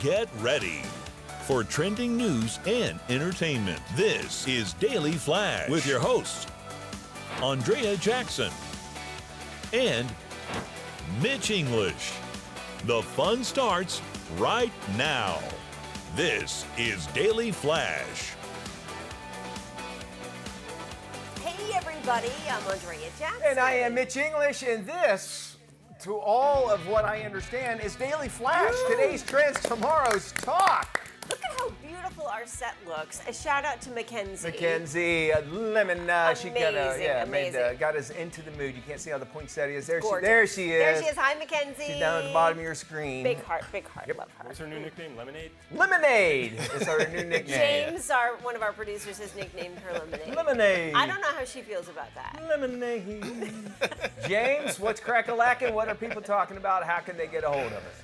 get ready for trending news and entertainment. This is Daily Flash with your hosts, Andrea Jackson and Mitch English. The fun starts right now. This is Daily Flash. Hey everybody, I'm Andrea Jackson. And I am Mitch English, and this, to all of what I understand, is Daily Flash. Woo! Today's trends, tomorrow's talk. Look at how beautiful our set looks. A shout out to Mackenzie. Mackenzie, lemon, she Amazing. got us into the mood. You can't see how the poinsettia is. There Gorgeous. she is. There she is. Hi, Mackenzie. She's down at the bottom of your screen. Big heart, Yep. love her. What's her new nickname? Lemonade? Lemonade is our new nickname. James, one of our producers, has nicknamed her Lemonade. Lemonade. I don't know how she feels about that. Lemonade. James, what's crack-a-lackin'? What are people talking about? How can they get a hold of us?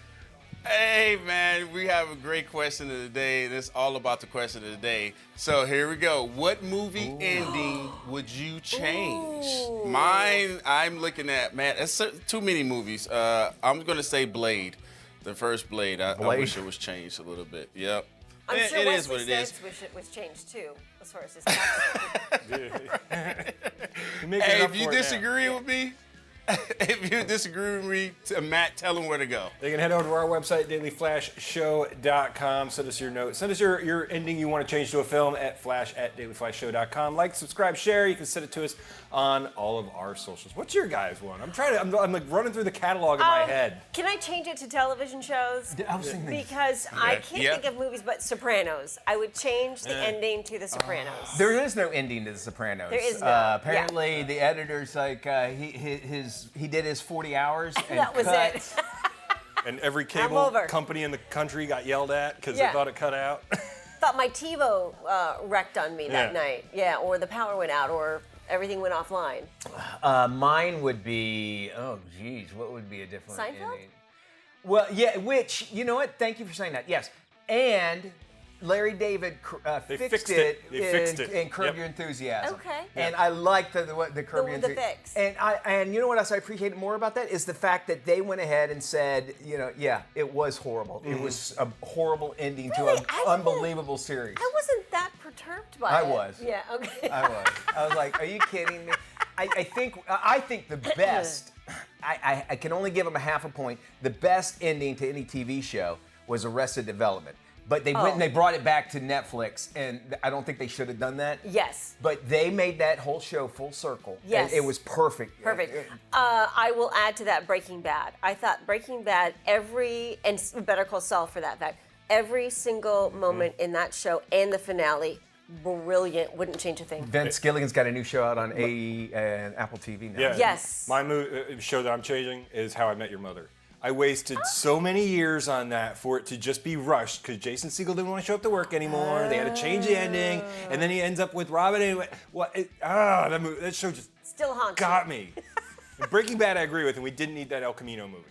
Hey, man, we have a great question of the day. It's all about the question of the day. So here we go. What movie ending would you change? Ooh. Mine, I'm looking at, man, it's too many movies. I'm going to say Blade, the first Blade. I wish it was changed a little bit. Yep. I'm sure it is Wesley what it is. Snipes wish it was changed too, as far as his casting. Hey, if you disagree with me, if you disagree with me, Matt, tell them where to go. They can head over to our website, dailyflashshow.com. Send us your note. Send us your ending you want to change to a film at flash@dailyflashshow.com. Like, subscribe, share. You can send it to us on all of our socials. What's your guys' one? I'm like running through the catalog in my head. Can I change it to television shows? I was thinking Because I can't Yeah. think of movies but Sopranos. I would change the ending to The Sopranos. There is no ending to The Sopranos. There is no, Apparently, the editor's like he did his 40 hours and That was cut. it. And every cable over. company in the country got yelled at because Yeah. they thought it cut out. Thought my TiVo wrecked on me that Yeah. night. Yeah, or the power went out, or everything went offline. Mine would be, what would be a different Seinfeld? ending? Well, yeah, which, you know what? Thank you for saying that. Yes. And Larry David fixed it in Curb Yep. Your Enthusiasm. Okay. And I like the Curb Your The Enthusiasm. fix. And you know what else I appreciated more about that is the fact that they went ahead and said, it was horrible. It was a horrible ending Really? to I an didn't- unbelievable series. I wasn't that perturbed by I it. was. Yeah, okay. I was like, are you kidding me? I think the best, I can only give them a half a point, the best ending to any TV show was Arrested Development. But they went and they brought it back to Netflix, and I don't think they should have done that. Yes. But they made that whole show full circle. Yes. It was perfect. Perfect. I will add to that Breaking Bad. I thought Breaking Bad, and Better Call Saul for that fact, every single moment in that show and the finale, brilliant. Wouldn't change a thing. Vince Gilligan's got a new show out on AE and Apple TV now. Yeah. Yes. My show that I'm changing is How I Met Your Mother. I wasted so many years on that for it to just be rushed because Jason Segel didn't want to show up to work anymore. They had to change the ending, and then he ends up with Robin anyway. That show just Still haunts got me. me. And Breaking Bad, I agree with, and we didn't need that El Camino movie.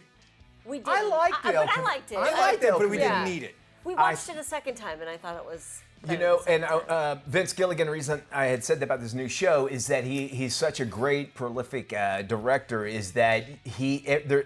We did. I liked it. But I liked it. I liked it, But we Yeah. didn't need it. We watched it a second time, and I thought it was. You know, and Vince Gilligan, the reason I had said that about this new show is that he's such a great, prolific director, is that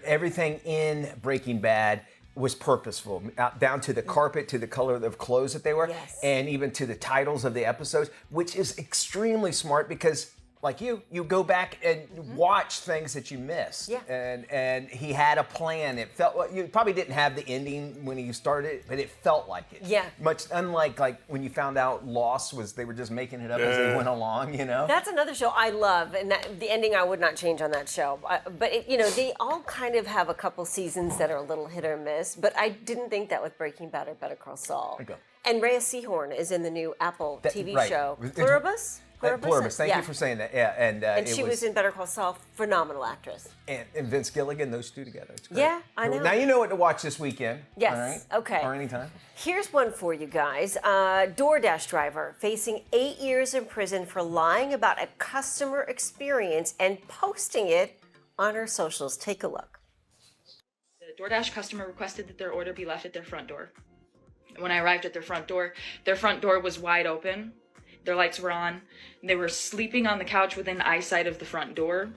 everything in Breaking Bad was purposeful, down to the carpet, to the color of clothes that they were, Yes. and even to the titles of the episodes, which is extremely smart because, like you go back and watch things that you missed. Yeah. And he had a plan. It felt, you probably didn't have the ending when you started, but it felt like it. Yeah. Much unlike when you found out Lost they were just making it up as they went along, That's another show I love, and the ending I would not change on that show. But they all kind of have a couple seasons that are a little hit or miss. But I didn't think that with Breaking Bad or Better Call Saul. Okay. And Rhea Seehorn is in the new Apple TV right. show, It's- Pluribus. Pluribus. Thank Yeah. you for saying that. Yeah, And she was in Better Call Saul, phenomenal actress. and Vince Gilligan, those two together. It's great. Yeah, I know. Now you know what to watch this weekend. Yes, All right? okay. Or anytime. Here's one for you guys. DoorDash driver facing 8 years in prison for lying about a customer experience and posting it on her socials. Take a look. The DoorDash customer requested that their order be left at their front door. When I arrived at their front door was wide open. Their lights were on. They were sleeping on the couch within eyesight of the front door.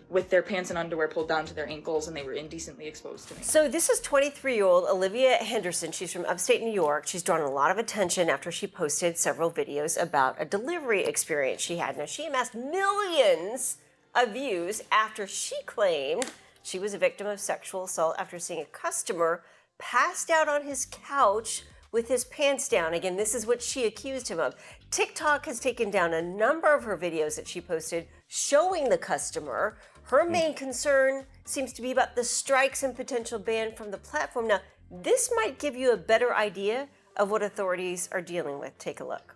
with their pants and underwear pulled down to their ankles, and they were indecently exposed to me. So this is 23-year-old Olivia Henderson. She's from upstate New York. She's drawn a lot of attention after she posted several videos about a delivery experience she had. Now, she amassed millions of views after she claimed she was a victim of sexual assault after seeing a customer passed out on his couch with his pants down. Again, this is what she accused him of. TikTok has taken down a number of her videos that she posted showing the customer. Her main concern seems to be about the strikes and potential ban from the platform. Now, this might give you a better idea of what authorities are dealing with. Take a look.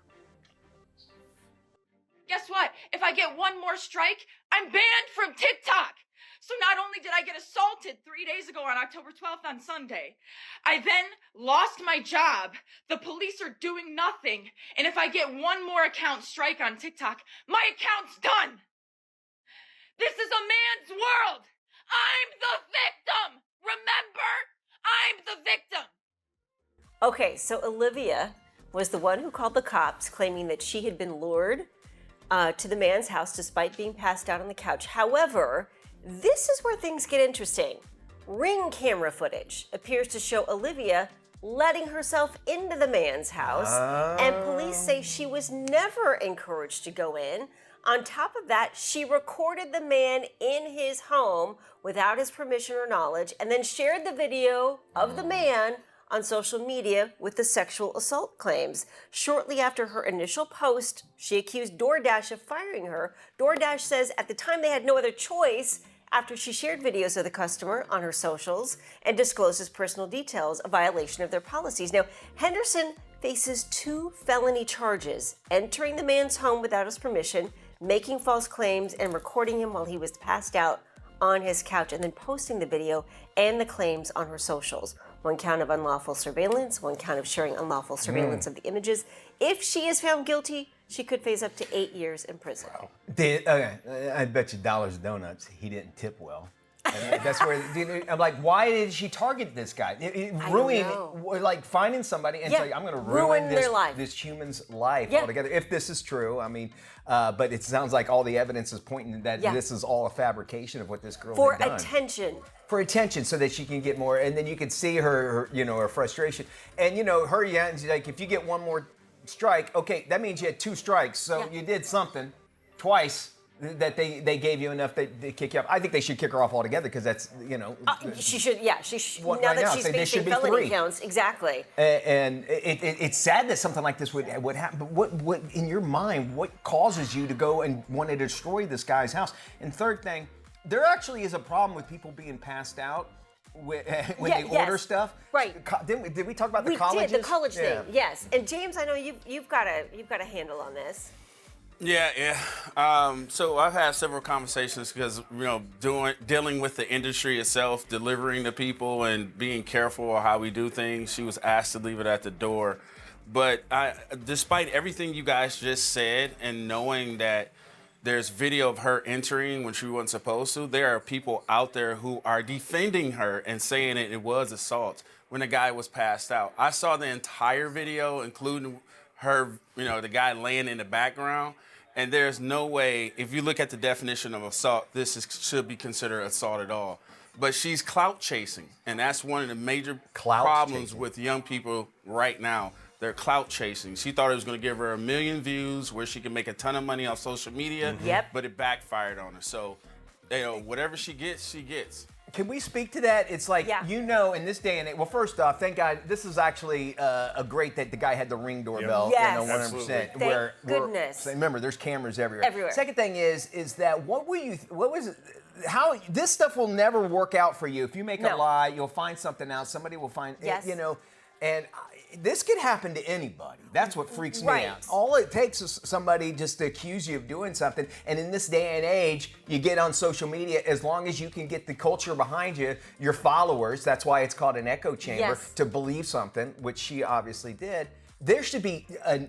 Guess what? If I get one more strike, I'm banned from TikTok. So not only did I get assaulted 3 days ago on October 12th on Sunday, I then lost my job. The police are doing nothing. And if I get one more account strike on TikTok, my account's done. This is a man's world. I'm the victim. Remember, I'm the victim. Okay, so Olivia was the one who called the cops, claiming that she had been lured to the man's house despite being passed out on the couch. However, this is where things get interesting. Ring camera footage appears to show Olivia letting herself into the man's house, and police say she was never encouraged to go in. On top of that, she recorded the man in his home without his permission or knowledge, and then shared the video of the man on social media with the sexual assault claims. Shortly after her initial post, she accused DoorDash of firing her. DoorDash says at the time they had no other choice after she shared videos of the customer on her socials and discloses personal details, a violation of their policies. Now, Henderson faces 2 felony charges: entering the man's home without his permission, making false claims, and recording him while he was passed out on his couch, and then posting the video and the claims on her socials. 1 count of unlawful surveillance, 1 count of sharing unlawful surveillance of the images. If she is found guilty, she could face up to 8 years in prison. Wow. I bet you dollars donuts he didn't tip well. And that's where I'm like, why did she target this guy? Like finding somebody and say, I'm going to ruin this human's life altogether. If this is true, I mean, but it sounds like all the evidence is pointing that this is all a fabrication of what this girl had done. For attention, so that she can get more, and then you can see her frustration, and like if you get one more strike, okay, that means you had 2 strikes, so you did something twice. That they gave you enough that they kick you off. I think they should kick her off altogether because that's she should. Yeah, she should. Now right that she's facing felony counts, exactly. And it's sad that something like this would happen. But what in your mind, what causes you to go and want to destroy this guy's house? And third thing, there actually is a problem with people being passed out when they order stuff. Right. Did we talk about the colleges? We did the college thing. Yes. And James, I know you've got a handle on this. Yeah. So I've had several conversations because, dealing with the industry itself, delivering to people and being careful of how we do things. She was asked to leave it at the door. But despite everything you guys just said and knowing that there's video of her entering when she wasn't supposed to, there are people out there who are defending her and saying it was assault when the guy was passed out. I saw the entire video, including her, the guy laying in the background. And there's no way, if you look at the definition of assault, should be considered assault at all. But she's clout chasing, and that's one of the major problems with young people right now. They're clout chasing. She thought it was going to give her 1 million views where she can make a ton of money off social media, but it backfired on her. So, whatever she gets, she gets. Can we speak to that? It's like, in this day and age, well, first off, thank God, this is actually a great that the guy had the Ring doorbell. Yes. 100%. Thank goodness. Remember, there's cameras everywhere. Second thing is that how this stuff will never work out for you. If you make a lie, you'll find something out. Somebody will find, and this could happen to anybody. That's what freaks me out. All it takes is somebody just to accuse you of doing something. And in this day and age, you get on social media, as long as you can get the culture behind you, your followers, that's why it's called an echo chamber, to believe something, which she obviously did. there should be a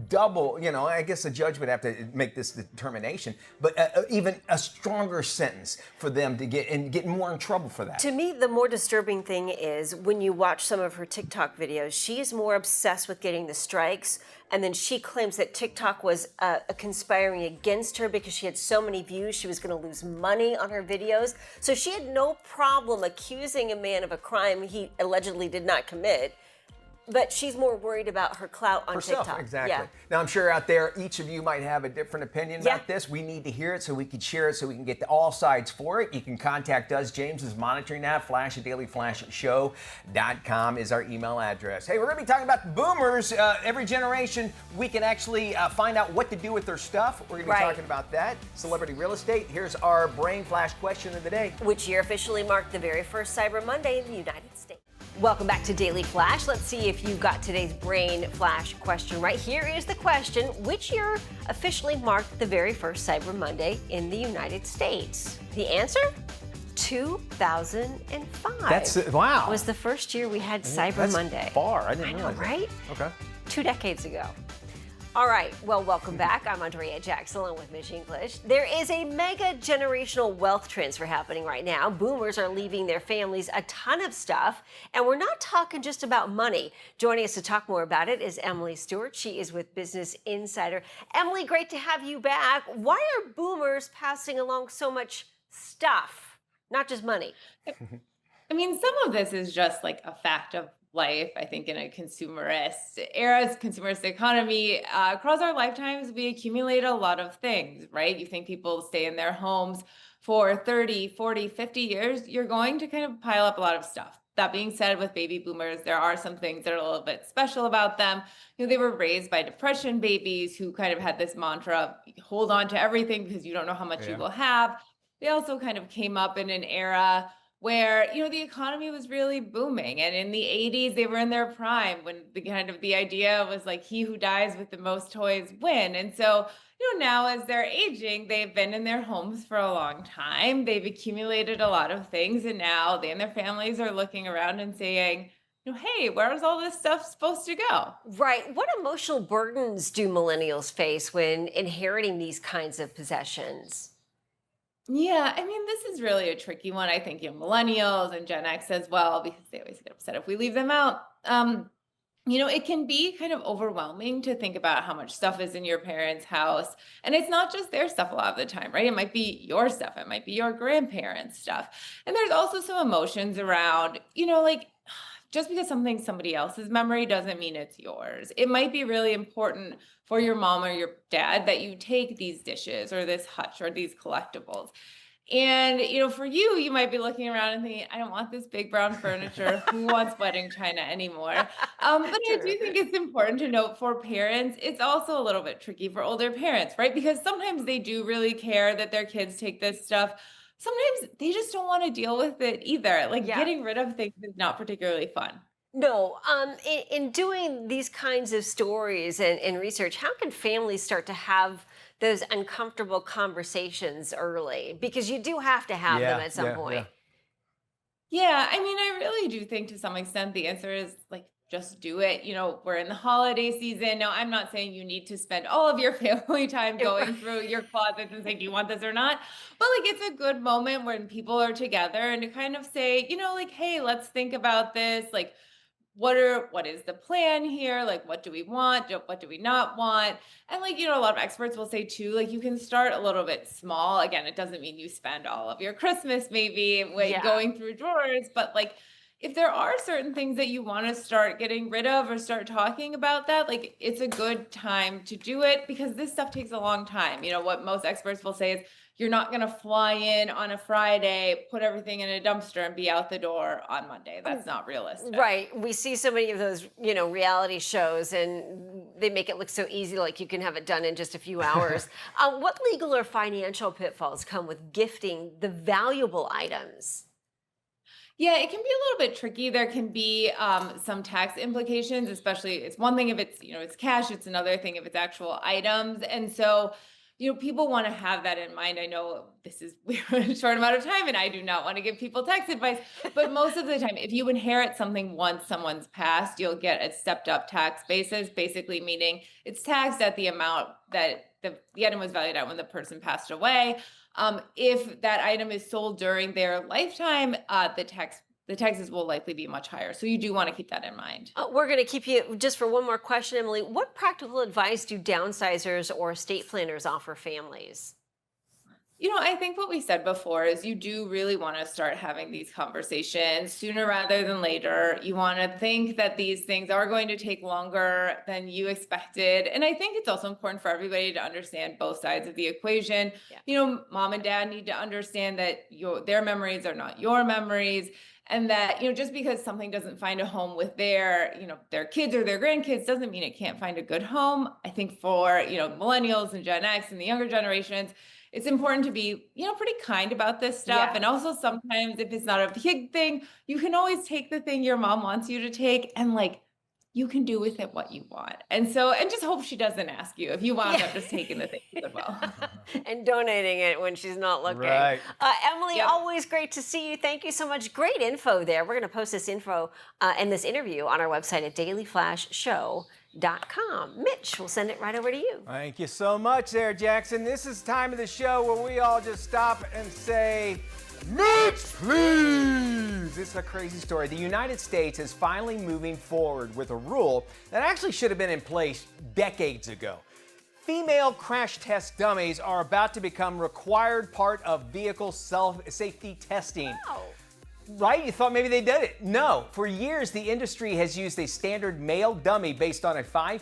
double, I guess a judge would have to make this determination, but even a stronger sentence for them to get more in trouble for that. To me, the more disturbing thing is when you watch some of her TikTok videos, she is more obsessed with getting the strikes. And then she claims that TikTok was conspiring against her because she had so many views, she was going to lose money on her videos. So she had no problem accusing a man of a crime he allegedly did not commit. But she's more worried about her clout on Herself, TikTok. exactly. Yeah. Now, I'm sure out there, each of you might have a different opinion about this. We need to hear it so we can share it, so we can get to all sides for it. You can contact us. James is monitoring that. Flash@dailyflashshow.com is our email address. Hey, we're going to be talking about the boomers. Every generation, we can actually find out what to do with their stuff. We're going to be talking about that. Celebrity real estate. Here's our brain flash question of the day. Which year officially marked the very first Cyber Monday in the United States? Welcome back to Daily Flash. Let's see if you got today's brain flash question right. Here is the question. Which year officially marked the very first Cyber Monday in the United States? The answer? 2005. That's wow. Was the first year we had Cyber Monday. Far. I didn't realize right? that. Okay. 2 decades ago. All right, well, welcome back. I'm Andrea Jackson along with Mitch English. There is a mega generational wealth transfer happening right now. Boomers are leaving their families a ton of stuff, and we're not talking just about money. Joining us to talk more about it is Emily Stewart. She is with Business Insider. Emily, great to have you back. Why are boomers passing along so much stuff, not just money? I mean, some of this is just like a fact of life, I think, in a consumerist era, consumerist economy. Across our lifetimes, we accumulate a lot of things, right? You think people stay in their homes for 30, 40, 50 years, you're going to kind of pile up a lot of stuff. That being said, with baby boomers, there are some things that are a little bit special about them. They were raised by Depression babies who kind of had this mantra of hold on to everything because you don't know how much you will have. They also kind of came up in an era where, the economy was really booming. And in the 80s, they were in their prime when the idea was like, he who dies with the most toys win. And so, now as they're aging, they've been in their homes for a long time. They've accumulated a lot of things. And now they and their families are looking around and saying, hey, where's all this stuff supposed to go? Right. What emotional burdens do millennials face when inheriting these kinds of possessions? Yeah, I mean, this is really a tricky one. I think, millennials and Gen X as well, because they always get upset if we leave them out. It can be kind of overwhelming to think about how much stuff is in your parents' house. And it's not just their stuff a lot of the time, right? It might be your stuff. It might be your grandparents' stuff. And there's also some emotions around, just because something's somebody else's memory doesn't mean it's yours. It might be really important for your mom or your dad that you take these dishes or this hutch or these collectibles. And, for you, you might be looking around and thinking, I don't want this big brown furniture. Who wants wedding china anymore? But I do think it's important to note for parents, it's also a little bit tricky for older parents, right? Because sometimes they do really care that their kids take this stuff. Sometimes they just don't want to deal with it either. Getting rid of things is not particularly fun. No. In doing these kinds of stories and research, how can families start to have those uncomfortable conversations early? Because you do have to have them at some point. Yeah, I mean, I really do think to some extent the answer is just do it. We're in the holiday season. Now, I'm not saying you need to spend all of your family time going through your closets and saying, do you want this or not? But it's a good moment when people are together and to kind of say, hey, let's think about this. What is the plan here? What do we want? What do we not want? And a lot of experts will say too, you can start a little bit small. Again, it doesn't mean you spend all of your Christmas maybe going through drawers, but if there are certain things that you want to start getting rid of or start talking about that, it's a good time to do it because this stuff takes a long time. What most experts will say is you're not going to fly in on a Friday, put everything in a dumpster and be out the door on Monday. That's not realistic. Right. We see so many of those, reality shows and they make it look so easy, you can have it done in just a few hours. What legal or financial pitfalls come with gifting the valuable items? Yeah, it can be a little bit tricky. There can be some tax implications, especially it's one thing if it's, it's cash, it's another thing if it's actual items. And so, people want to have that in mind. I know we're in a short amount of time and I do not want to give people tax advice, but most of the time, if you inherit something once someone's passed, you'll get a stepped up tax basis, basically meaning it's taxed at the amount that the item was valued at when the person passed away. If that item is sold during their lifetime, the taxes will likely be much higher. So you do want to keep that in mind. We're going to keep you just for one more question, Emily. What practical advice do downsizers or estate planners offer families? I think what we said before is you do really want to start having these conversations sooner rather than later. You want to think that these things are going to take longer than you expected. And I think it's also important for everybody to understand both sides of the equation. Yeah. Mom and dad need to understand that their memories are not your memories. And that, just because something doesn't find a home with their kids or their grandkids doesn't mean it can't find a good home. I think for, millennials and Gen X and the younger generations, it's important to be, pretty kind about this stuff. Yeah. And also sometimes if it's not a big thing, you can always take the thing your mom wants you to take and you can do with it what you want. And just hope she doesn't ask you if you wound up just taking the thing as well. And donating it when she's not looking. Right. Emily, always great to see you. Thank you so much. Great info there. We're going to post this info and this interview on our website at dailyflashshow.com. Mitch, we'll send it right over to you. Thank you so much there, Jackson. This is time of the show where we all just stop and say, Mitch, please! This is a crazy story. The United States is finally moving forward with a rule that actually should have been in place decades ago. Female crash test dummies are about to become required part of vehicle safety testing. Wow. Right? You thought maybe they did it. No. For years, the industry has used a standard male dummy based on a 5'9",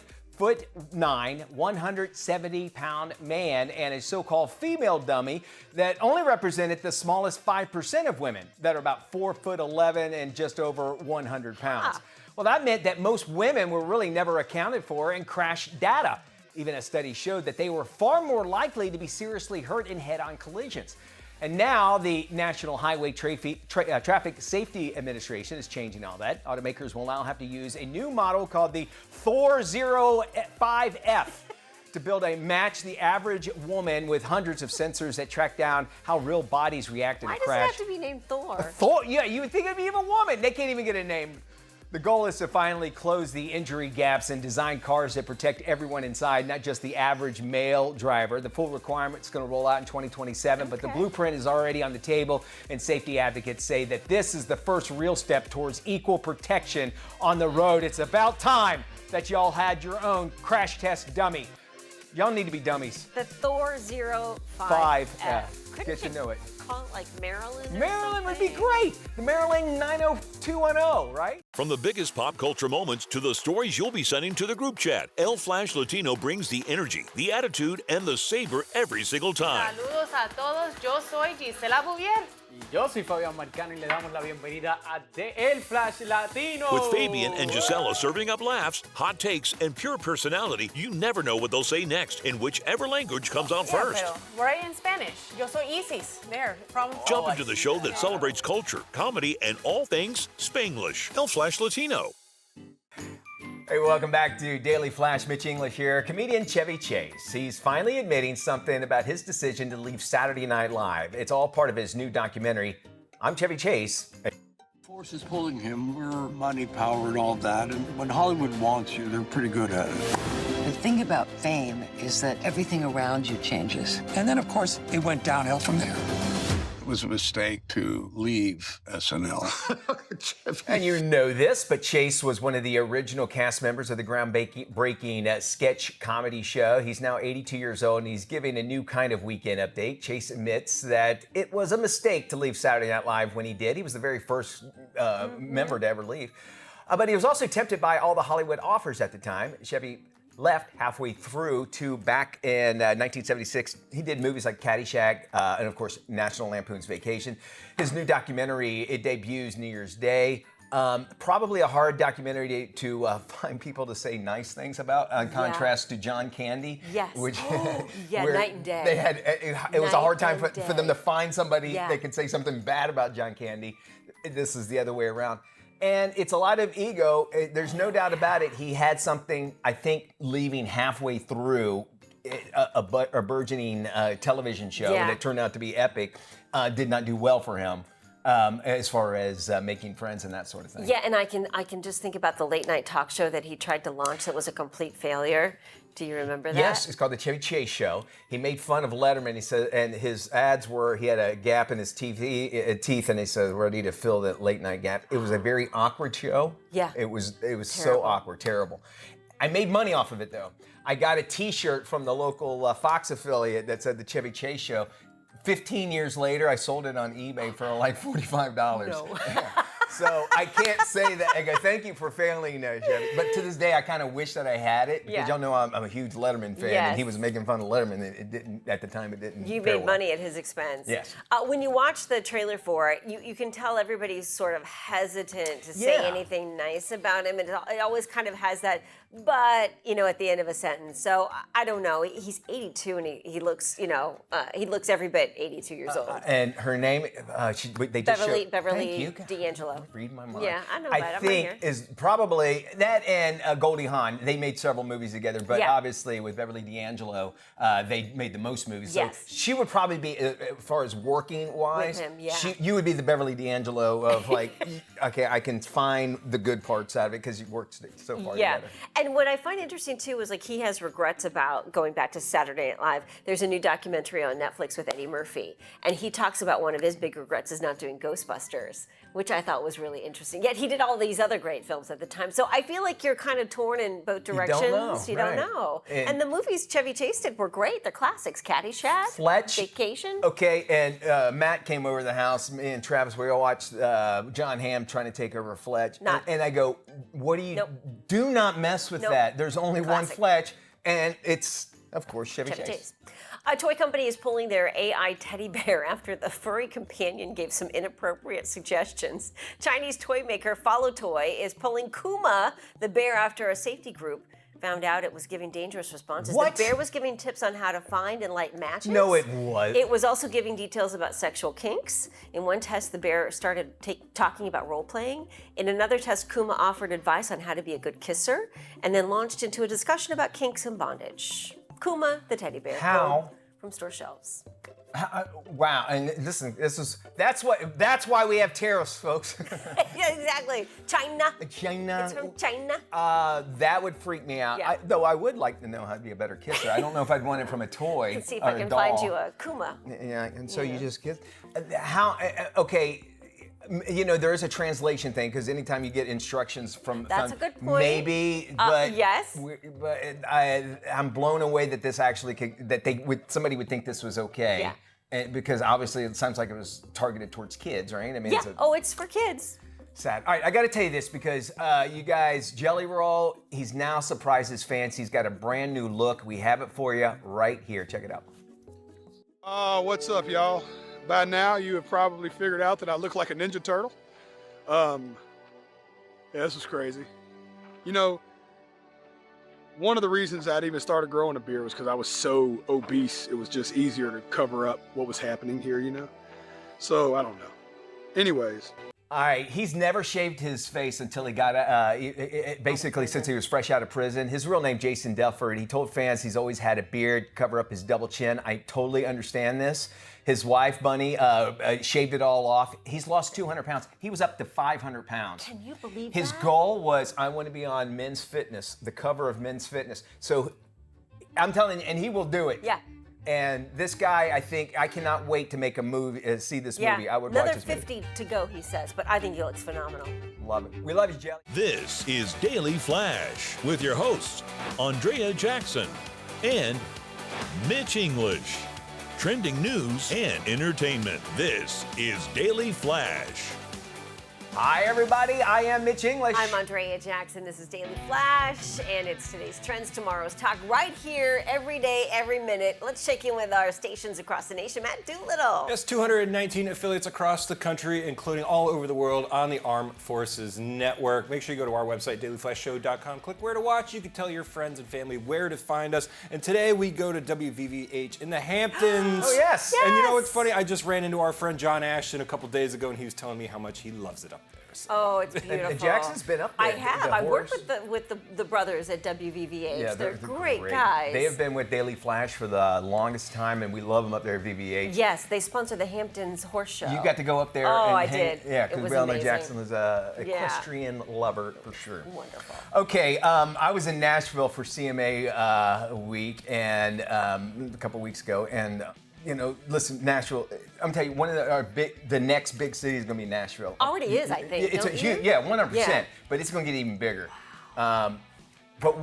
170-pound man and a so-called female dummy that only represented the smallest 5% of women that are about 4'11" and just over 100 pounds. Well, that meant that most women were really never accounted for in crash data. Even a study showed that they were far more likely to be seriously hurt in head-on collisions. And now the National Highway Traffic Safety Administration is changing all that. Automakers will now have to use a new model called the Thor 05F to match the average woman with hundreds of sensors that track down how real bodies react in a crash. Why does it have to be named Thor? Thor? Yeah, you would think it'd be even a woman. They can't even get a name. The goal is to finally close the injury gaps and design cars that protect everyone inside, not just the average male driver. The full requirement is going to roll out in 2027, but the blueprint is already on the table, and safety advocates say that this is the first real step towards equal protection on the road. It's about time that y'all had your own crash test dummy. Y'all need to be dummies. The Thor 05F. Get to know it. Call it like Maryland? Maryland would be great. The Maryland 90210, right? From the biggest pop culture moments to the stories you'll be sending to the group chat, El Flash Latino brings the energy, the attitude, and the savor every single time. Saludos a todos, yo soy Gisela Bouvier. Y yo soy Fabián Marcano y le damos la bienvenida a El Flash Latino. With Fabian and Gisela serving up laughs, hot takes, and pure personality, you never know what they'll say next in whichever language comes out first. Pero we're in Spanish. Yo soy Isis. There. Jump into the show that celebrates culture, comedy, and all things Spanglish. El Flash Latino. Hey, welcome back to Daily Flash. Mitch English here. Comedian Chevy Chase. He's finally admitting something about his decision to leave Saturday Night Live. It's all part of his new documentary, I'm Chevy Chase. Forces pulling him, we're money, power, and all that. And when Hollywood wants you, they're pretty good at it. The thing about fame is that everything around you changes. And then, of course, it went downhill from there. It was a mistake to leave SNL. And you know this, but Chase was one of the original cast members of the groundbreaking sketch comedy show. He's now 82 years old, and he's giving a new kind of weekend update. Chase admits that it was a mistake to leave Saturday Night Live when he did. He was the very first member to ever leave. But he was also tempted by all the Hollywood offers at the time. Chevy left halfway through to back in 1976. He did movies like Caddyshack and, of course, National Lampoon's Vacation. His new documentary, it debuts New Year's Day. Probably a hard documentary to find people to say nice things about, in contrast to John Candy. Yes. Which, night and day. They had, it was a hard time for them to find somebody they could say something bad about John Candy. This is the other way around. And it's a lot of ego. There's no doubt about it. He had something, I think, leaving halfway through a burgeoning television show, Yeah. and it turned out to be epic, did not do well for him as far as making friends and that sort of thing. Yeah, and I can just think about the late night talk show that he tried to launch that was a complete failure. Do you remember that? Yes, it's called the Chevy Chase Show. He made fun of Letterman. He said, and his ads were he had a gap in his teeth, and he said, "Ready to fill that late night gap." It was a very awkward show. Yeah. It was so awkward, terrible. I made money off of it though. I got a T-shirt from the local Fox affiliate that said the Chevy Chase Show. 15 years later, I sold it on eBay for like $45. No. So I can't say that. I go, thank you for failing, Chevy. But to this day, I kind of wish that I had it because y'all know I'm a huge Letterman fan, and he was making fun of Letterman. It didn't at the time. It didn't. You fare made well. money at his expense. Yes. When you watch the trailer for it, you can tell everybody's sort of hesitant to say anything nice about him. It always kind of has that, but at the end of a sentence. So I don't know. He's 82 and he looks, he looks every bit 82 years old. And her name, they just showed, Beverly D'Angelo. Read my mind. Yeah, I know I that. I'm think right here. is probably that and Goldie Hawn. They made several movies together, but obviously with Beverly D'Angelo, they made the most movies. So she would probably be, as far as working wise, with him, you would be the Beverly D'Angelo of like, okay, I can find the good parts out of it because you worked so far together. And what I find interesting too is like he has regrets about going back to Saturday Night Live. There's a new documentary on Netflix with Eddie Murphy, and he talks about one of his big regrets is not doing Ghostbusters, which I thought was really interesting. Yet he did all these other great films at the time. So I feel like you're kind of torn in both directions. You don't know. And the movies Chevy Chase did were great. They're classics. Caddyshack, Fletch, Vacation. Okay, and Matt came over to the house. Me and Travis, we all watched John Hamm trying to take over Fletch. And I go, what do you, do not mess with that. There's only one Fletch, and it's, of course, Chevy Chase. A toy company is pulling their AI teddy bear after the furry companion gave some inappropriate suggestions. Chinese toy maker Follow Toy is pulling Kuma, the bear, after a safety group found out it was giving dangerous responses. What? The bear was giving tips on how to find and light matches. No, it was. It was also giving details about sexual kinks. In one test, the bear started talking about role-playing. In another test, Kuma offered advice on how to be a good kisser, and then launched into a discussion about kinks and bondage. Kuma, the teddy bear. How? From store shelves. Wow, and listen, that's why we have tariffs, folks. Yeah, exactly. China. China. It's from China. That would freak me out. Yeah. Though I would like to know how to be a better kisser. I don't know if I'd want it from a toy. Let's see if or I a can doll. find you a Kuma. Yeah, and so you just kiss. How? Okay. There is a translation thing because anytime you get instructions from That's a good point. Maybe, but yes. But I'm blown away that this actually somebody would think this was okay. Yeah. And because obviously it sounds like it was targeted towards kids, right? I mean, Yeah. It's for kids. Sad. All right, I got to tell you this because you guys, Jelly Roll, he's now surprised his fans. He's got a brand new look. We have it for you right here. Check it out. What's up, y'all? By now, you have probably figured out that I look like a Ninja Turtle. Yeah, this is crazy. One of the reasons I'd even started growing a beard was because I was so obese. It was just easier to cover up what was happening here, So, I don't know. Anyways. All right, he's never shaved his face until he got, basically since he was fresh out of prison. His real name, Jason Delford. He told fans he's always had a beard, cover up his double chin. I totally understand this. His wife, Bunny, shaved it all off. He's lost 200 pounds. He was up to 500 pounds. Can you believe His that? goal was, I want to be on Men's Fitness, the cover of Men's Fitness. So I'm telling you, and he will do it. Yeah. And this guy, I think, I cannot wait to make a movie, see this movie. I would Another watch this movie. 50 to go, he says, but I think he looks phenomenal. Love it. We love you, Jelly. This is Daily Flash with your hosts, Andrea Jackson and Mitch English. Trending news and entertainment. This is Daily Flash. Hi, everybody. I am Mitch English. I'm Andrea Jackson. This is Daily Flash, and it's today's trends, tomorrow's talk, right here, every day, every minute. Let's check in with our stations across the nation. Matt Doolittle. Yes, 219 affiliates across the country, including all over the world on the Armed Forces Network. Make sure you go to our website, dailyflashshow.com. Click where to watch. You can tell your friends and family where to find us. And today we go to WVVH in the Hamptons. Oh, yes. And you know what's funny? I just ran into our friend John Ashton a couple days ago, and he was telling me how much he loves it up there. embarrassing. Oh, it's beautiful. And Jackson's been up there. I have. I worked with the brothers at WVVH. Yeah, they're great guys. They have been with Daily Flash for the longest time, and we love them up there at VVH. Yes, they sponsor the Hamptons Horse Show. You got to go up there. Oh, and I hang, did. Yeah, It because was we all know amazing. Jackson was a equestrian lover for sure. Wonderful. Okay, I was in Nashville for CMA week and a couple weeks ago, and listen, Nashville. I'm telling you, one of the next big city is going to be Nashville. Already is, I think. It's a huge, 100%. But it's going to get even bigger. But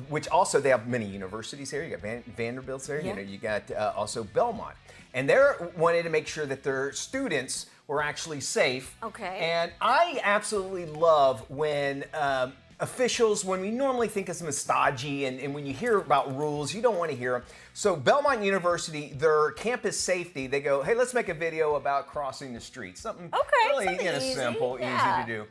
which also they have many universities here. You got Vanderbilt's there. Yeah. You got also Belmont, and they're wanting to make sure that their students were actually safe. Okay. And I absolutely love when officials, when we normally think of them as stodgy, and when you hear about rules, you don't want to hear them. So Belmont University, their campus safety, they go, hey, let's make a video about crossing the street. Something really easy. simple, Yeah. easy to do.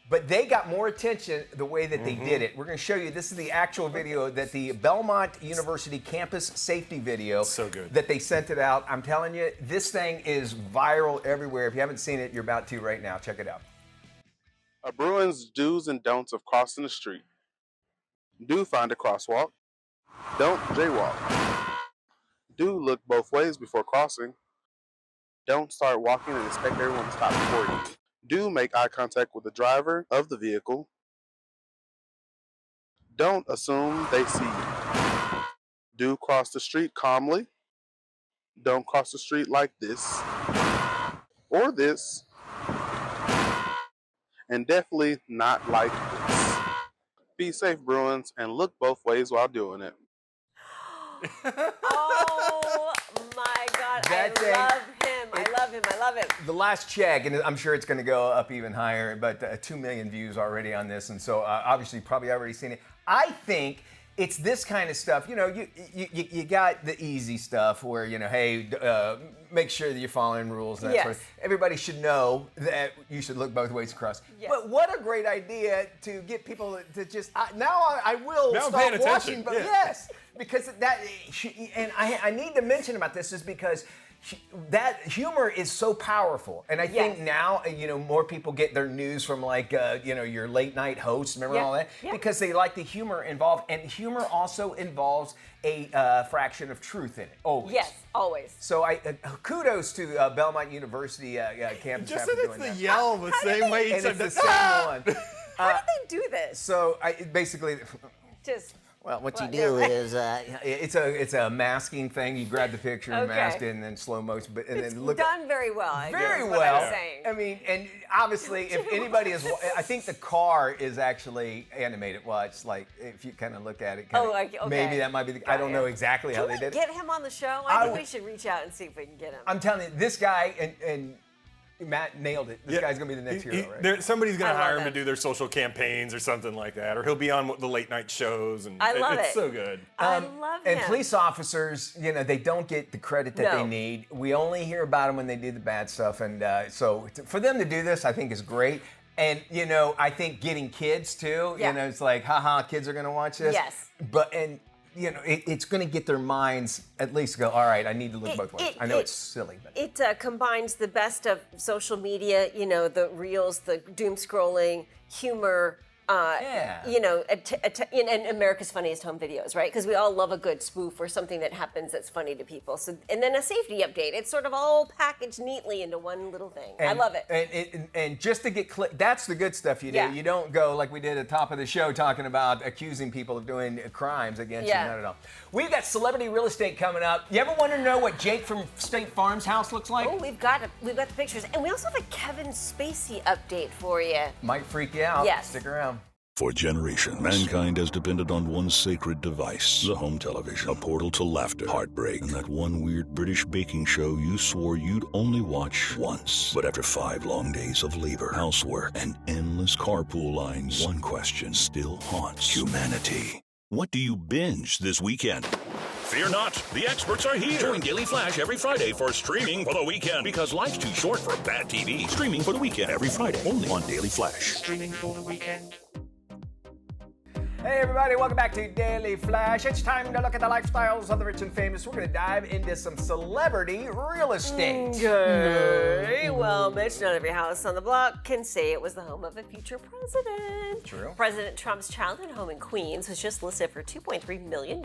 But they got more attention the way that they did it. We're going to show you, this is the actual video that the Belmont University campus safety video. So good. That they sent it out. I'm telling you, this thing is viral everywhere. If you haven't seen it, you're about to right now. Check it out. A Bruins do's and don'ts of crossing the street. Do find a crosswalk. Don't jaywalk. Do look both ways before crossing. Don't start walking and expect everyone to stop before you. Do make eye contact with the driver of the vehicle. Don't assume they see you. Do cross the street calmly. Don't cross the street like this or this. And definitely not like this. Be safe, Bruins, and look both ways while doing it. Oh my God, I love him. I love him. The last check, and I'm sure it's going to go up even higher, but 2 million views already on this, and so obviously you've probably already seen it. I think it's this kind of stuff. You got the easy stuff where hey, make sure that you're following rules. And that sort of. Everybody should know that you should look both ways across. Yes. But what a great idea to get people to just now I will now stop watching. But yes, because and I need to mention about this is because that humor is so powerful, and I think now more people get their news from your late night hosts. Remember all that because they like the humor involved, and humor also involves a fraction of truth in it. Always. Yes, always. So kudos to Belmont University campus. Just that it's the yell the same way. And it's the same one. How did they do this? So basically. Just. Well, what you do is it's a masking thing. You grab the picture and mask it, and then slow motion. But it's then look done very well. Very well. I mean, and obviously, if anybody is, I think the car is actually animated. Watch, if you kind of look at it, maybe that might be. I don't know exactly how they did it. Get him on the show. I think we should reach out and see if we can get him. I'm telling you, this guy and Matt nailed it. This guy's gonna be the next hero, right? Somebody's gonna hire him to do their social campaigns or something like that, or he'll be on the late night shows, and it's so good. I love him. And police officers, they don't get the credit that they need. We only hear about them when they do the bad stuff, and so for them to do this, I think is great. And I think getting kids too. It's like, haha, kids are gonna watch this. Yes. It's going to get their minds at least go, all right, I need to look both ways. I know it's silly. But it combines the best of social media, the reels, the doom scrolling, humor, and America's Funniest Home Videos, right? Because we all love a good spoof or something that happens that's funny to people. So, and then a safety update. It's sort of all packaged neatly into one little thing. I love it. And just to get that's the good stuff you do. You don't go like we did at the top of the show talking about accusing people of doing crimes against you. Not at all. We've got celebrity real estate coming up. You ever want to know what Jake from State Farm's house looks like? Oh, we've got the pictures. And we also have a Kevin Spacey update for you. Might freak you out. Yes. Stick around. For generations, mankind has depended on one sacred device, the home television, a portal to laughter, heartbreak, and that one weird British baking show you swore you'd only watch once. But after 5 long days of labor, housework, and endless carpool lines, one question still haunts humanity. What do you binge this weekend? Fear not, the experts are here. Join Daily Flash every Friday for Streaming for the Weekend. Because life's too short for bad TV. Streaming for the Weekend every Friday, only on Daily Flash. Streaming for the weekend. Hey everybody, welcome back to Daily Flash. It's time to look at the lifestyles of the rich and famous. We're going to dive into some celebrity real estate. Okay. Well, Mitch, not every house on the block can say it was the home of a future president. True. President Trump's childhood home in Queens was just listed for $2.3 million.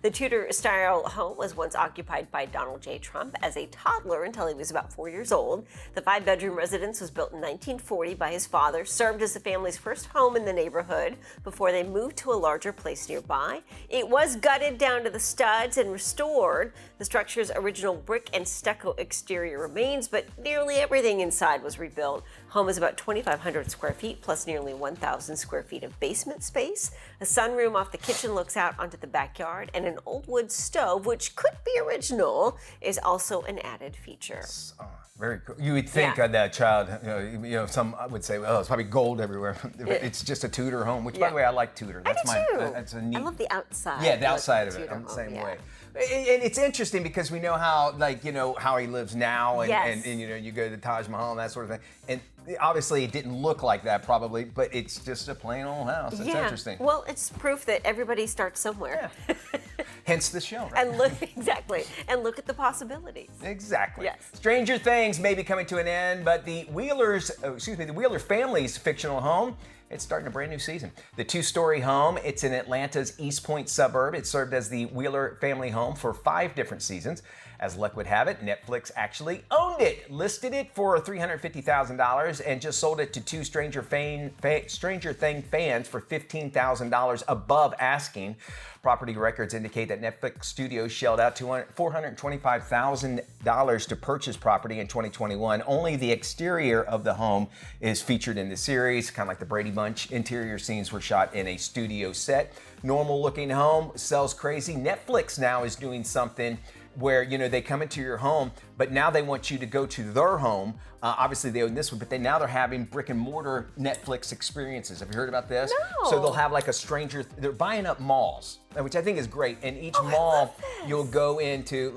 The Tudor-style home was once occupied by Donald J. Trump as a toddler until he was about 4 years old. The 5-bedroom residence was built in 1940 by his father, served as the family's first home in the neighborhood before they moved to a larger place nearby. It was gutted down to the studs and restored. The structure's original brick and stucco exterior remains, but nearly everything inside was rebuilt. Home is about 2,500 square feet plus nearly 1,000 square feet of basement space. A sunroom off the kitchen looks out onto the backyard, and an old wood stove, which could be original, is also an added feature. Very cool. You would think that child, some would say, well, it's probably gold everywhere. It's just a Tudor home, which, by the way, I like Tudor. I do too. That's a neat. I love the outside. Yeah, the outside of it. Tudor I'm the home, same way. And it's interesting because we know how, how he lives now, and you go to the Taj Mahal and that sort of thing. And obviously, it didn't look like that probably, but it's just a plain old house. It's interesting. Well, it's proof that everybody starts somewhere. Yeah. Hence the show, right? And look at the possibilities. Exactly. Yes. Stranger Things may be coming to an end, but the Wheeler family's fictional home, it's starting a brand new season. The 2-story home, it's in Atlanta's East Point suburb. It served as the Wheeler family home for 5 different seasons. As luck would have it, Netflix actually owned it, listed it for $350,000, and just sold it to 2 Stranger Thing fans for $15,000 above asking. Property records indicate that Netflix Studios shelled out $425,000 to purchase property in 2021. Only the exterior of the home is featured in the series, kind of like the Brady Bunch. Interior scenes were shot in a studio set. Normal looking home, sells crazy. Netflix now is doing something where they come into your home, but now they want you to go to their home. Obviously, they own this one, but they're having brick and mortar Netflix experiences. Have you heard about this? No. So they'll have they're buying up malls, which I think is great. And each mall you'll go into,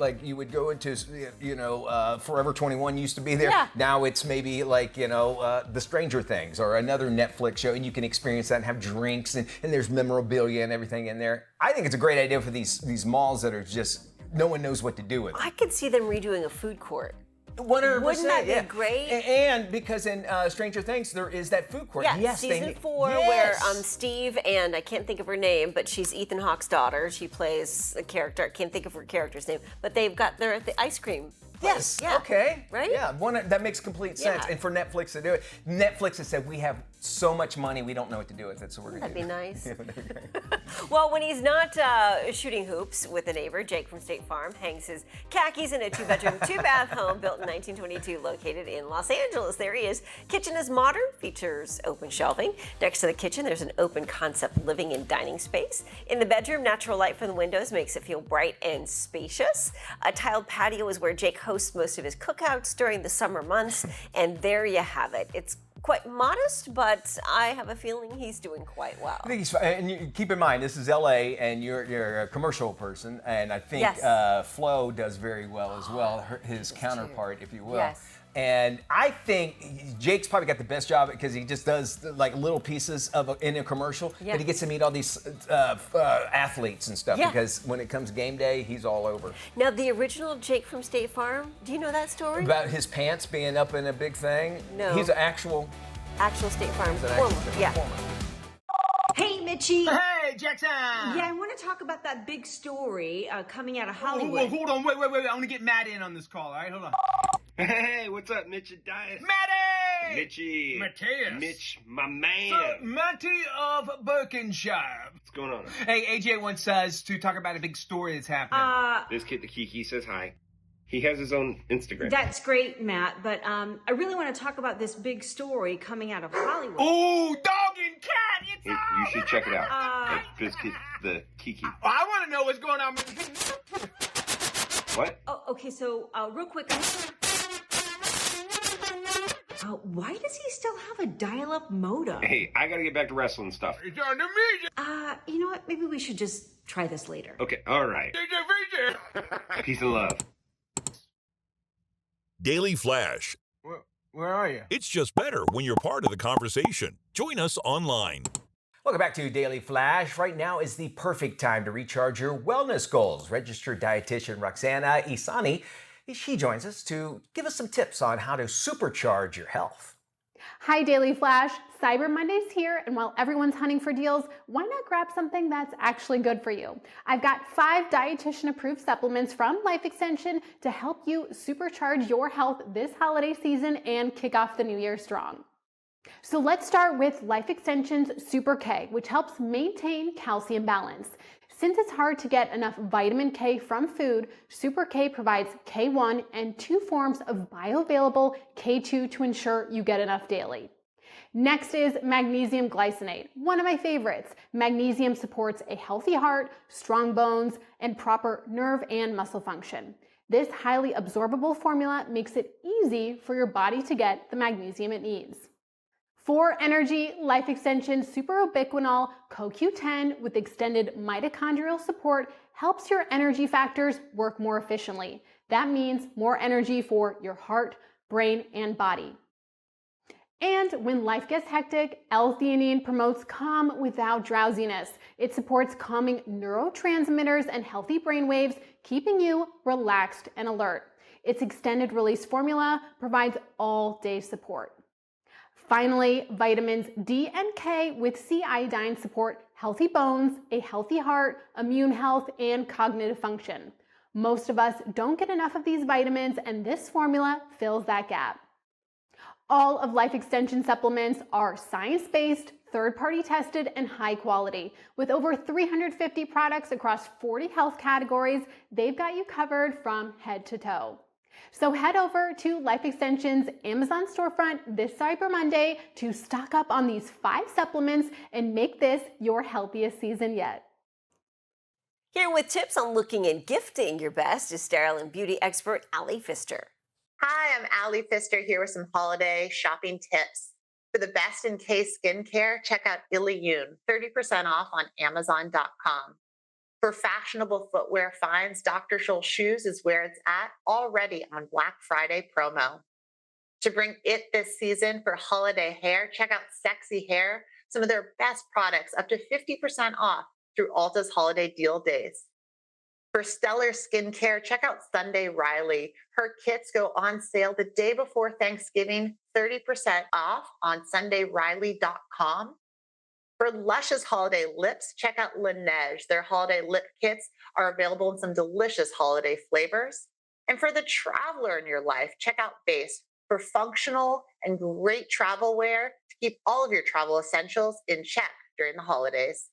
Forever 21 used to be there. Yeah. Now it's maybe the Stranger Things or another Netflix show, and you can experience that and have drinks, and there's memorabilia and everything in there. I think it's a great idea for these malls that are just, no one knows what to do with it. I could see them redoing a food court. 100%. Wouldn't that be great? And because in Stranger Things, there is that food court. Yeah, yes, season 4, where Steve and I can't think of her name, but she's Ethan Hawke's daughter. She plays a character. I can't think of her character's name, but they're at the ice cream place. Yes. Yeah. Okay. Right? Yeah. That makes complete sense. Yeah. And for Netflix to do it, Netflix has said, we have so much money, we don't know what to do with it, so we're going to That'd be nice. Yeah, that'd be great. Well, when he's not shooting hoops with a neighbor, Jake from State Farm hangs his khakis in a 2-bedroom, 2-bath home built in 1922, located in Los Angeles. There he is. Kitchen is modern, features open shelving. Next to the kitchen, there's an open concept living and dining space. In the bedroom, natural light from the windows makes it feel bright and spacious. A tiled patio is where Jake hosts most of his cookouts during the summer months, and there you have it. It's quite modest, but I have a feeling he's doing quite well. I think he's fine. And you keep in mind, this is LA, and you're a commercial person, and I think Flo does very well as well, his counterpart, if you will. Yes. And I think Jake's probably got the best job because he just does little pieces in a commercial, but he gets to meet all these athletes and stuff because when it comes game day, he's all over. Now, the original Jake from State Farm, do you know that story? About his pants being up in a big thing? No. He's an actual State Farm performer. Hey, Mitchie. Hey, Jackson. Yeah, I want to talk about that big story coming out of Hollywood. Hold on, wait. I want to get Matt in on this call, all right? Hold on. Hey, what's up, Mitch and Dias? Matty! Mitchie. Mateus. Mitch, my man. So, Matty of Birkenshire. What's going on? Hey, AJ wants us to talk about a big story that's happening. This kid, the Kiki, says hi. He has his own Instagram. That's great, Matt, but I really want to talk about this big story coming out of Hollywood. Oh, dog and cat! You should check it out. This kid, the Kiki. I want to know what's going on. What? Oh, okay, so real quick. Why does he still have a dial-up modem? Hey, I gotta get back to wrestling stuff. It's on the media. You know what? Maybe we should just try this later. Okay, all right. Peace and love. Daily Flash. Where are you? It's just better when you're part of the conversation. Join us online. Welcome back to Daily Flash. Right now is the perfect time to recharge your wellness goals. Registered dietitian Roxana Isani, she joins us to give us some tips on how to supercharge your health. Hi, Daily Flash. Cyber Monday's here, and while everyone's hunting for deals, why not grab something that's actually good for you? I've got 5 dietitian-approved supplements from Life Extension to help you supercharge your health this holiday season and kick off the new year strong. So let's start with Life Extension's Super K, which helps maintain calcium balance. Since it's hard to get enough vitamin K from food, Super K provides K1 and 2 forms of bioavailable K2 to ensure you get enough daily. Next is magnesium glycinate, one of my favorites. Magnesium supports a healthy heart, strong bones, and proper nerve and muscle function. This highly absorbable formula makes it easy for your body to get the magnesium it needs. For energy, Life Extension Super Ubiquinol CoQ10 with extended mitochondrial support helps your energy factors work more efficiently. That means more energy for your heart, brain, and body. And when life gets hectic, L-theanine promotes calm without drowsiness. It supports calming neurotransmitters and healthy brain waves, keeping you relaxed and alert. Its extended release formula provides all-day support. Finally, vitamins D and K with C iodine support healthy bones, a healthy heart, immune health, and cognitive function. Most of us don't get enough of these vitamins, and this formula fills that gap. All of Life Extension supplements are science-based, third-party tested, and high quality. With over 350 products across 40 health categories, they've got you covered from head to toe. So head over to Life Extension's Amazon storefront this Cyber Monday to stock up on these 5 supplements and make this your healthiest season yet. Here with tips on looking and gifting your best is sterile and beauty expert Allie Pfister. Hi, I'm Allie Pfister here with some holiday shopping tips. For the best in case skincare, check out Iliune, 30% off on Amazon.com. For fashionable footwear finds, Dr. Scholl's shoes is where it's at, already on Black Friday promo. To bring it this season for holiday hair, check out Sexy Hair, some of their best products, up to 50% off through Ulta's holiday deal days. For stellar skincare, check out Sunday Riley. Her kits go on sale the day before Thanksgiving, 30% off on SundayRiley.com. For luscious holiday lips, check out Laneige. Their holiday lip kits are available in some delicious holiday flavors. And for the traveler in your life, check out Base for functional and great travel wear to keep all of your travel essentials in check during the holidays.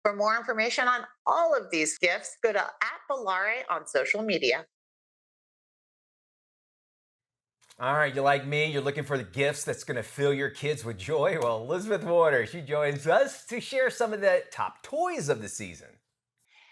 For more information on all of these gifts, go to @Balare on social media. All right, you like me, you're looking for the gifts that's going to fill your kids with joy? Well, Elizabeth Warner, she joins us to share some of the top toys of the season.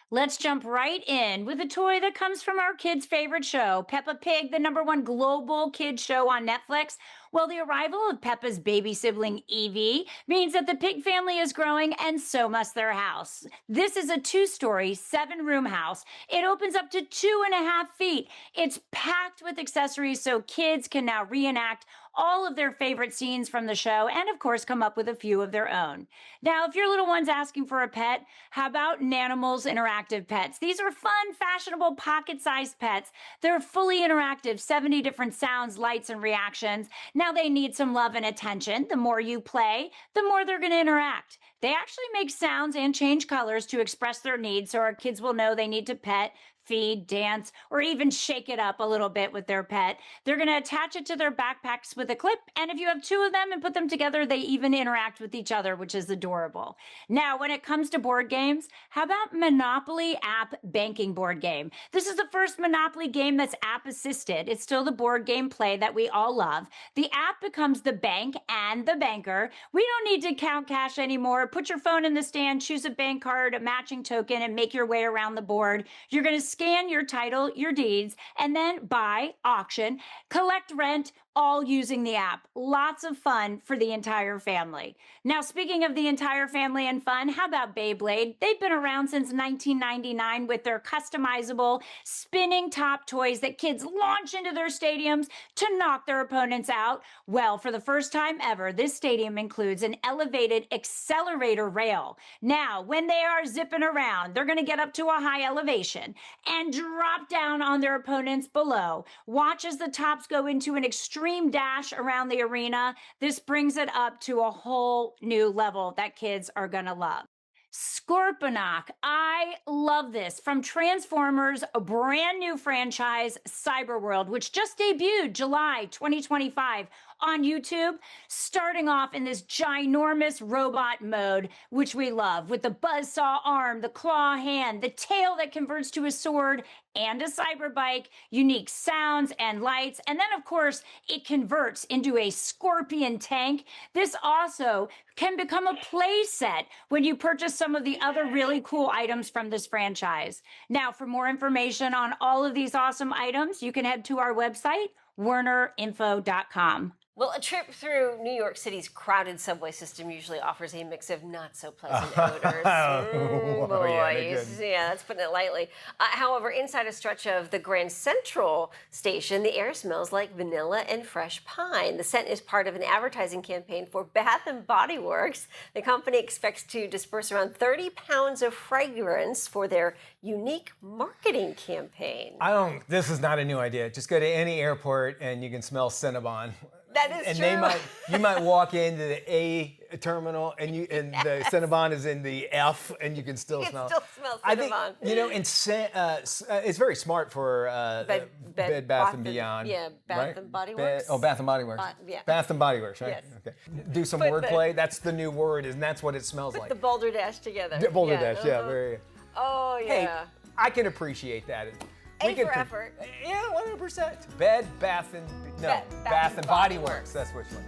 Let's jump right in with a toy that comes from our kids' favorite show, Peppa Pig, the #1 global kids show on Netflix. Well, the arrival of Peppa's baby sibling, Evie, means that the pig family is growing, and so must their house. This is a 2-story, 7-room house. It opens up to 2.5 feet. It's packed with accessories so kids can now reenact all of their favorite scenes from the show and, of course, come up with a few of their own. Now, if your little one's asking for a pet, how about Nanimals Interactive Pets? These are fun, fashionable, pocket-sized pets. They're fully interactive, 70 different sounds, lights, and reactions. Now they need some love and attention. The more you play, the more they're going to interact. They actually make sounds and change colors to express their needs so our kids will know they need to pet, feed, dance, or even shake it up a little bit with their pet. They're going to attach it to their backpacks with a clip, and if you have 2 of them and put them together, they even interact with each other, which is adorable. Now, when it comes to board games, how about Monopoly App Banking Board Game? This is the first Monopoly game that's app-assisted. It's still the board game play that we all love. The app becomes the bank and the banker. We don't need to count cash anymore. Put your phone in the stand, choose a bank card, a matching token, and make your way around the board. You're going to scan your title, your deeds, and then buy, auction, collect rent, all using the app. Lots of fun for the entire family. Now, speaking of the entire family and fun, how about Beyblade? They've been around since 1999 with their customizable spinning top toys that kids launch into their stadiums to knock their opponents out. Well, for the first time ever, this stadium includes an elevated accelerator rail. Now, when they are zipping around, they're going to get up to a high elevation and drop down on their opponents below. Watch as the tops go into an extreme dash around the arena. This brings it up to a whole new level that kids are going to love. Scorponok. I love this. From Transformers, a brand new franchise, Cyberworld, which just debuted July 2025 on YouTube, starting off in this ginormous robot mode, which we love, with the buzzsaw arm, the claw hand, the tail that converts to a sword, and a cyber bike, unique sounds and lights, and then, of course, it converts into a scorpion tank. This also can become a play set when you purchase some of the other really cool items from this franchise. Now, for more information on all of these awesome items, you can head to our website, WernerInfo.com. Well, a trip through New York City's crowded subway system usually offers a mix of not so pleasant odors. Boys. Yeah, that's putting it lightly. However, inside a stretch of the Grand Central station, the air smells like vanilla and fresh pine. The scent is part of an advertising campaign for Bath & Body Works. The company expects to disperse around 30 pounds of fragrance for their unique marketing campaign. This is not a new idea. Just go to any airport and you can smell Cinnabon. That is true. And you might walk into the A terminal and the Cinnabon is in the F and you can still smell. Still smell Cinnabon. I think, it's very smart for Bed Bath & Beyond. Yeah, Bath & Body Works. Bath & Body Works. Yeah. Bath & Body Works, right? Yes. Okay. Do some wordplay. That's the new word, and that's what it smells like. The balderdash together. Balderdash, very. Oh, yeah. Hey, I can appreciate that. Effort. Yeah, 100%. Bath & Body Works. That's what it's like.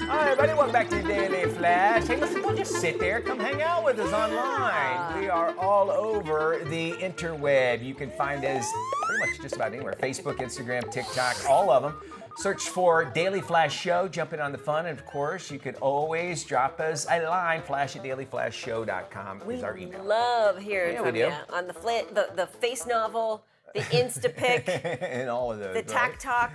All right, everybody, welcome back to Daily Flash. Hey, listen, don't just sit there. Come hang out with us online. We are all over the interweb. You can find us pretty much just about anywhere. Facebook, Instagram, TikTok, all of them. Search for Daily Flash Show, jump in on the fun, and of course, you could always drop us a line, flash@dailyflashshow.com is our email. We love hearing from you do. on the face novel, the Instapic, and all of those. the Tac Talk.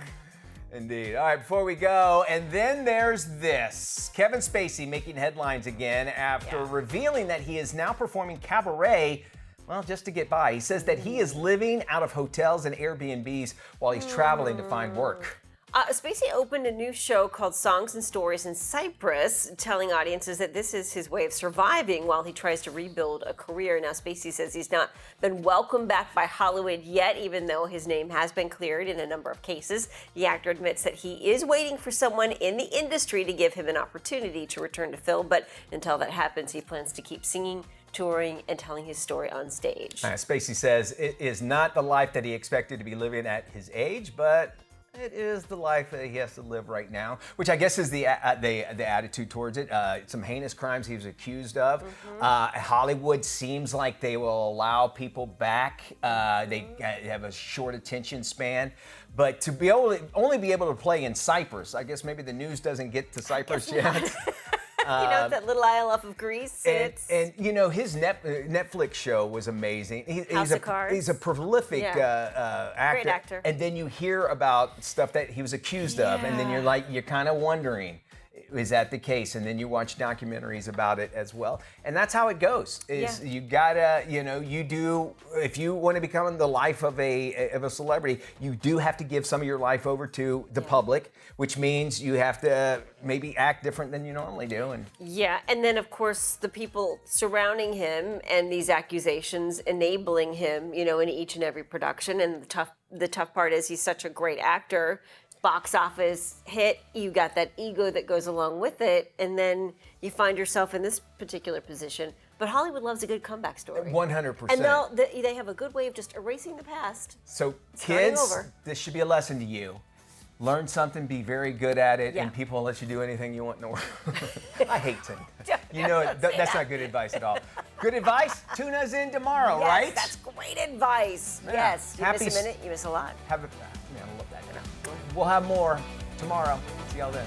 Indeed. All right, before we go, and then there's this. Kevin Spacey making headlines again after revealing that he is now performing cabaret, well, just to get by. He says that he is living out of hotels and Airbnbs while he's traveling to find work. Spacey opened a new show called Songs and Stories in Cyprus, telling audiences that this is his way of surviving while he tries to rebuild a career. Now, Spacey says he's not been welcomed back by Hollywood yet, even though his name has been cleared in a number of cases. The actor admits that he is waiting for someone in the industry to give him an opportunity to return to film, but until that happens, he plans to keep singing, touring, and telling his story on stage. Spacey says it is not the life that he expected to be living at his age, but it is the life that he has to live right now, which I guess is the attitude towards it. Some heinous crimes he was accused of. Hollywood seems like they will allow people back. They have a short attention span. But to be able to only be able to play in Cyprus, I guess maybe the news doesn't get to Cyprus yet. That little isle off of Greece. And you know, his Netflix show was amazing. House of Cards. He's a prolific actor. Great actor. And then you hear about stuff that he was accused of, and then you're kind of wondering, is that the case? And then you watch documentaries about it as well. And that's how it goes. You gotta, if you want to become the life of a celebrity, you do have to give some of your life over to the public, which means you have to maybe act different than you normally do. And then of course the people surrounding him and these accusations enabling him, in each and every production. And the tough part is he's such a great actor. Box office hit, you got that ego that goes along with it, and then you find yourself in this particular position. But Hollywood loves a good comeback story. 100%. And they have a good way of just erasing the past. So kids, this should be a lesson to you. Learn something, be very good at it, and people will let you do anything you want in the world. I hate saying that. That's not good advice at all. Good advice. Tune us in tomorrow, Yes, right? that's great advice. Yeah. Yes. You Happy miss a minute, you miss a lot. I love that. We'll have more tomorrow. See y'all then.